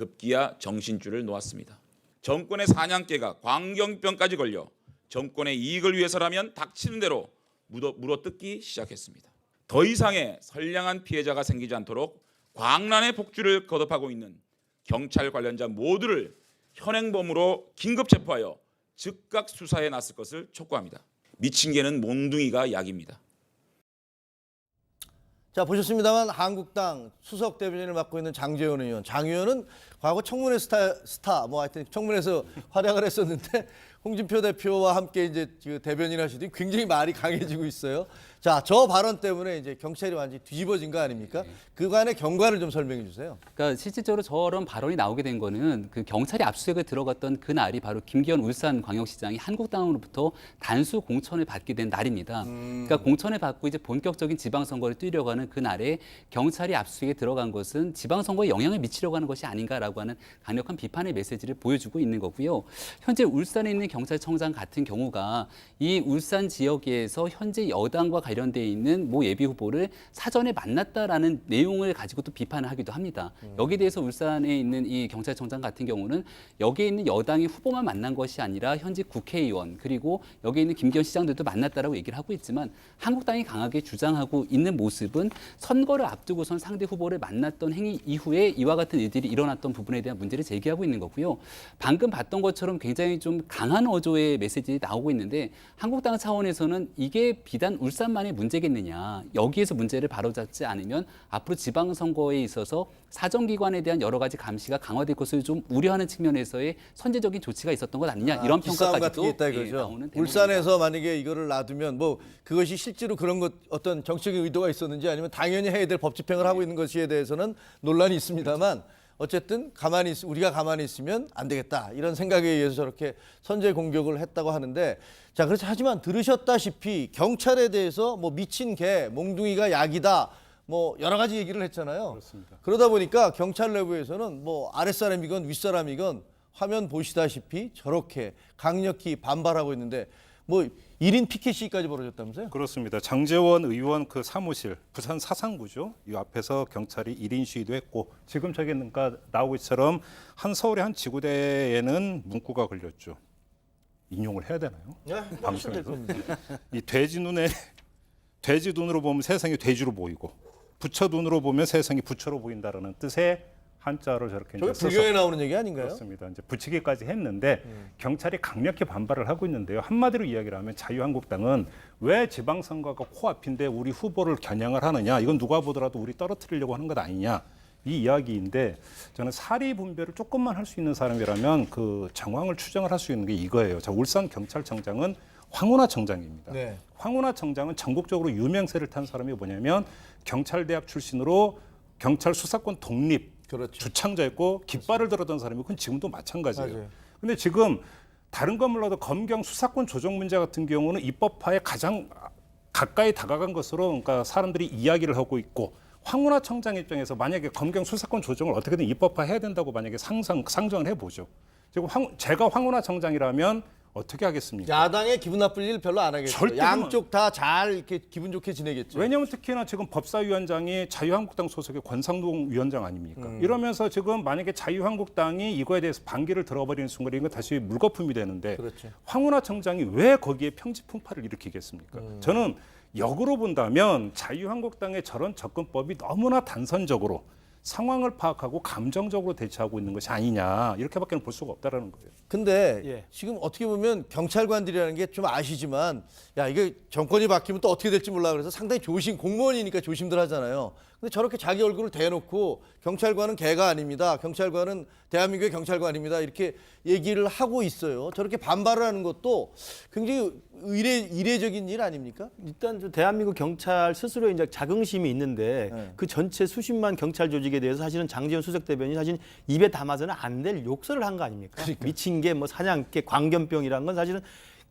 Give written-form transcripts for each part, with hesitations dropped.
급기야 정신줄을 놓았습니다. 정권의 사냥개가 광견병까지 걸려 정권의 이익을 위해서라면 닥치는 대로 물어뜯기 시작했습니다. 더 이상의 선량한 피해자가 생기지 않도록 광란의 복주를 거듭하고 있는 경찰 관련자 모두를 현행범으로 긴급 체포하여 즉각 수사에 나설 것을 촉구합니다. 미친 개는 몽둥이가 약입니다. 자, 보셨습니다만 한국당 수석 대변인을 맡고 있는 장제원 의원. 장 의원은 과거 청문회 스타 뭐 하여튼 청문회에서 활약을 했었는데 홍준표 대표와 함께 이제 그 대변인 하시더니 굉장히 말이 강해지고 있어요. 자, 저 발언 때문에 이제 경찰이 완전히 뒤집어진 거 아닙니까? 그간의 경과를 좀 설명해 주세요. 그러니까 실질적으로 저런 발언이 나오게 된 거는 그 경찰이 압수수색을 들어갔던 그 날이 바로 김기현 울산광역시장이 한국당으로부터 단수 공천을 받게 된 날입니다. 그러니까 공천을 받고 이제 본격적인 지방선거를 뛰려고 하는 그 날에 경찰이 압수수색에 들어간 것은 지방선거에 영향을 미치려고 하는 것이 아닌가라고 하는 강력한 비판의 메시지를 보여주고 있는 거고요. 현재 울산에 있는 경찰청장 같은 경우가 이 울산 지역에서 현재 여당과 관련돼 있는 모 예비 후보를 사전에 만났다라는 내용을 가지고 또 비판을 하기도 합니다. 여기에 대해서 울산에 있는 이 경찰청장 같은 경우는 여기에 있는 여당의 후보만 만난 것이 아니라 현직 국회의원 그리고 여기에 있는 김기현 시장들도 만났다라고 얘기를 하고 있지만 한국당이 강하게 주장하고 있는 모습은 선거를 앞두고선 상대 후보를 만났던 행위 이후에 이와 같은 일들이 일어났던 부분에 대한 문제를 제기하고 있는 거고요. 방금 봤던 것처럼 굉장히 좀 강한 어조의 메시지 나오고 있는데 한국당 차원에서는 이게 비단 울산만의 문제겠느냐. 여기에서 문제를 바로잡지 않으면 앞으로 지방선거에 있어서 사정기관에 대한 여러 가지 감시가 강화될 것을 좀 우려하는 측면에서의 선제적인 조치가 있었던 것 아니냐. 이런 평가까지도 있다 이거죠. 나오는 울산에서 만약에 이거를 놔두면 뭐 그것이 실제로 그런 것 어떤 정치적인 의도가 있었는지 아니면 당연히 해야 될 법 집행을 하고 있는 것에 대해서는 논란이 있습니다만 어쨌든 우리가 가만히 있으면 안 되겠다 이런 생각에 의해서 저렇게 선제 공격을 했다고 하는데 자 그렇지 하지만 들으셨다시피 경찰에 대해서 뭐 미친 개, 몽둥이가 약이다 뭐 여러 가지 얘기를 했잖아요. 그렇습니다. 그러다 보니까 경찰 내부에서는 뭐 아랫사람이건 윗사람이건 화면 보시다시피 저렇게 강력히 반발하고 있는데 뭐 1인 피켓시까지 벌어졌다면서요? 그렇습니다. 장제원 의원 그 사무실 부산 사상구죠. 이 앞에서 경찰이 1인 시위도 했고 지금 저기 나오고 있처럼 한 서울의 한 지구대에는 문구가 걸렸죠. 인용을 해야 되나요? 네, 방송에서 이 돼지 눈으로 보면 세상이 돼지로 보이고 부처 눈으로 보면 세상이 부처로 보인다라는 뜻의 한자를 저렇게 저게 써서 불교에 나오는 얘기 아닌가요? 그렇습니다. 이제 붙이기까지 했는데 경찰이 강력히 반발을 하고 있는데요. 한마디로 이야기를 하면 자유한국당은 왜 지방선거가 코앞인데 우리 후보를 겨냥을 하느냐. 이건 누가 보더라도 우리 떨어뜨리려고 하는 것 아니냐. 이 이야기인데 저는 사리 분별을 조금만 할 수 있는 사람이라면 그 정황을 추정을 할 수 있는 게 이거예요. 자, 울산 경찰청장은 황운하 청장입니다. 네. 황운하 청장은 전국적으로 유명세를 탄 사람이 뭐냐면 경찰대학 출신으로 경찰 수사권 독립 그렇죠. 주창자였고 깃발을 들었던 사람이 그건 지금도 마찬가지예요. 맞아요. 근데 지금 다른 건 몰라도 검경 수사권 조정 문제 같은 경우는 입법화에 가장 가까이 다가간 것으로 그러니까 사람들이 이야기를 하고 있고 황운하 청장 입장에서 만약에 검경 수사권 조정을 어떻게든 입법화해야 된다고 만약에 상정을 해보죠. 지금 제가 황운하 청장이라면 어떻게 하겠습니까? 야당에 기분 나쁠 일 별로 안 하겠죠. 절대 양쪽 다 잘 이렇게 기분 좋게 지내겠죠. 왜냐하면 특히나 지금 법사위원장이 자유한국당 소속의 권상동 위원장 아닙니까? 이러면서 지금 만약에 자유한국당이 이거에 대해서 반기를 들어버리는 순간 이거 다시 물거품이 되는데 그렇죠. 황운하 청장이 왜 거기에 평지풍파를 일으키겠습니까? 저는 역으로 본다면 자유한국당의 저런 접근법이 너무나 단선적으로 상황을 파악하고 감정적으로 대처하고 있는 것이 아니냐 이렇게밖에 볼 수가 없다라는 거예요. 근데 예. 지금 어떻게 보면 경찰관들이라는 게 좀 아시지만 야 이게 정권이 바뀌면 또 어떻게 될지 몰라 그래서 상당히 공무원이니까 조심들 하잖아요. 근데 저렇게 자기 얼굴을 대놓고 경찰관은 개가 아닙니다. 경찰관은 대한민국의 경찰관입니다. 이렇게 얘기를 하고 있어요. 저렇게 반발을 하는 것도 굉장히 이례적인 일 아닙니까? 일단 저 대한민국 경찰 스스로 이제 자긍심이 있는데 네. 그 전체 수십만 경찰 조직에 대해서 사실은 장제원 수석 대변인이 사실 입에 담아서는 안 될 욕설을 한 거 아닙니까? 미친 개, 뭐 사냥개, 광견병이란 건 사실은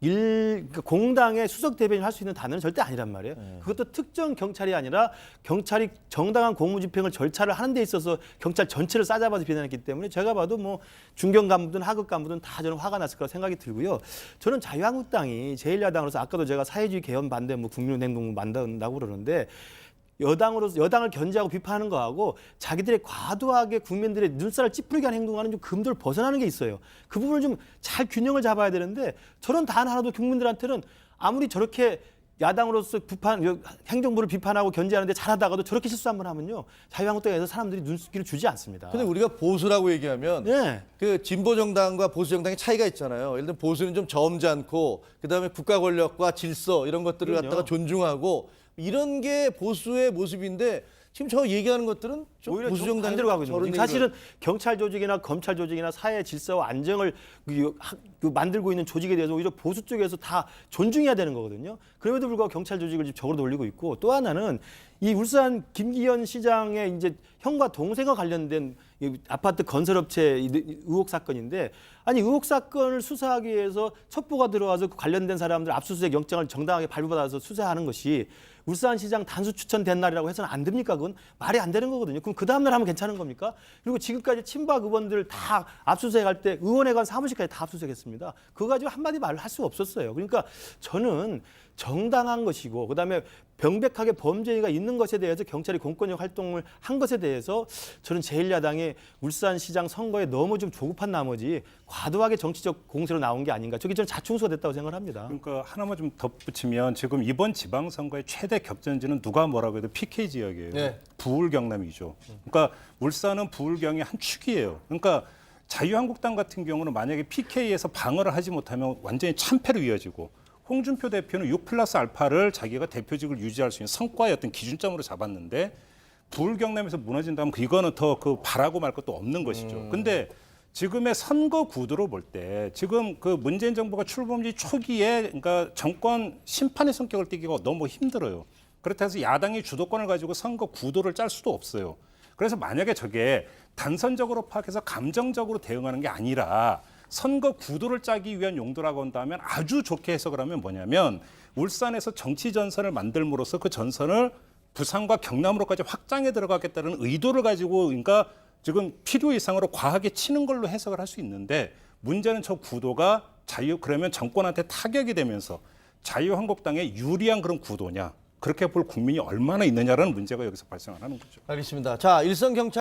그러니까 공당의 수석 대변인 할 수 있는 단어는 절대 아니란 말이에요. 그것도 특정 경찰이 아니라 경찰이 정당한 공무집행을 절차를 하는 데 있어서 경찰 전체를 싸잡아서 비난했기 때문에 제가 봐도 뭐 중견 간부든 하급 간부든 다 저는 화가 났을 거라 생각이 들고요. 저는 자유한국당이 제1야당으로서 아까도 제가 사회주의 개헌 반대 뭐 국민운동 만든다고 그러는데 여당을 견제하고 비판하는 거하고 자기들의 과도하게 국민들의 눈살을 찌푸리게 하는 행동하는 좀 금도를 벗어나는 게 있어요. 그 부분을 좀 잘 균형을 잡아야 되는데 저런 단 하나도 국민들한테는 아무리 저렇게 야당으로서 행정부를 비판하고 견제하는데 잘하다가도 저렇게 실수 한번 하면요. 자유한국당에서 사람들이 눈길을 주지 않습니다. 근데 우리가 보수라고 얘기하면 네. 그 진보 정당과 보수 정당의 차이가 있잖아요. 예를 들면 보수는 좀 점잖고 그다음에 국가 권력과 질서 이런 것들을 그럼요. 갖다가 존중하고 이런 게 보수의 모습인데 지금 저 얘기하는 것들은 좀 오히려 보수 정반대로 정당이 가고 있는 거죠. 사실은 경찰 조직이나 검찰 조직이나 사회 질서와 안정을 만들고 있는 조직에 대해서 오히려 보수 쪽에서 다 존중해야 되는 거거든요. 그럼에도 불구하고 경찰 조직을 지금 적으로 돌리고 있고 또 하나는 이 울산 김기현 시장의 이제 형과 동생과 관련된 이 아파트 건설업체 의혹 사건인데 아니 의혹 사건을 수사하기 위해서 첩보가 들어와서 그 관련된 사람들 압수수색 영장을 정당하게 발부받아서 수사하는 것이 울산시장 단수 추천된 날이라고 해서는 안 됩니까? 그건 말이 안 되는 거거든요. 그럼 그 다음날 하면 괜찮은 겁니까? 그리고 지금까지 친박 의원들 다 압수수색할 때 의원회관 사무실까지 다 압수수색했습니다. 그거 가지고 한마디 말을 할 수가 없었어요. 그러니까 저는 정당한 것이고 그다음에 명백하게 범죄가 있는 것에 대해서 경찰이 공권력 활동을 한 것에 대해서 저는 제1야당의 울산시장 선거에 너무 좀 조급한 나머지 과도하게 정치적 공세로 나온 게 아닌가. 저게 저는 자충수가 됐다고 생각을 합니다. 그러니까 하나만 좀 덧붙이면 지금 이번 지방선거의 최대 격전지는 누가 뭐라고 해도 PK 지역이에요. 네. 부울 경남이죠. 그러니까 울산은 부울 경의 한 축이에요. 그러니까 자유한국당 같은 경우는 만약에 PK에서 방어를 하지 못하면 완전히 참패로 이어지고 홍준표 대표는 6+알파를 자기가 대표직을 유지할 수 있는 성과의 어떤 기준점으로 잡았는데 부울 경남에서 무너진다면 이거는 더 그 바라고 말 것도 없는 것이죠. 근데 지금의 선거 구도로 볼 때 지금 그 문재인 정부가 출범지 초기에 그러니까 정권 심판의 성격을 띠기가 너무 힘들어요. 그렇다 해서 야당이 주도권을 가지고 선거 구도를 짤 수도 없어요. 그래서 만약에 저게 단선적으로 파악해서 감정적으로 대응하는 게 아니라 선거 구도를 짜기 위한 용도라고 한다면 아주 좋게 해석을 하면 뭐냐면 울산에서 정치 전선을 만들므로써 그 전선을 부산과 경남으로까지 확장해 들어가겠다는 의도를 가지고 그러니까 지금 필요 이상으로 과하게 치는 걸로 해석을 할 수 있는데 문제는 저 구도가 그러면 정권한테 타격이 되면서 자유한국당에 유리한 그런 구도냐 그렇게 볼 국민이 얼마나 있느냐라는 문제가 여기서 발생하는 거죠. 알겠습니다. 자, 일선 경찰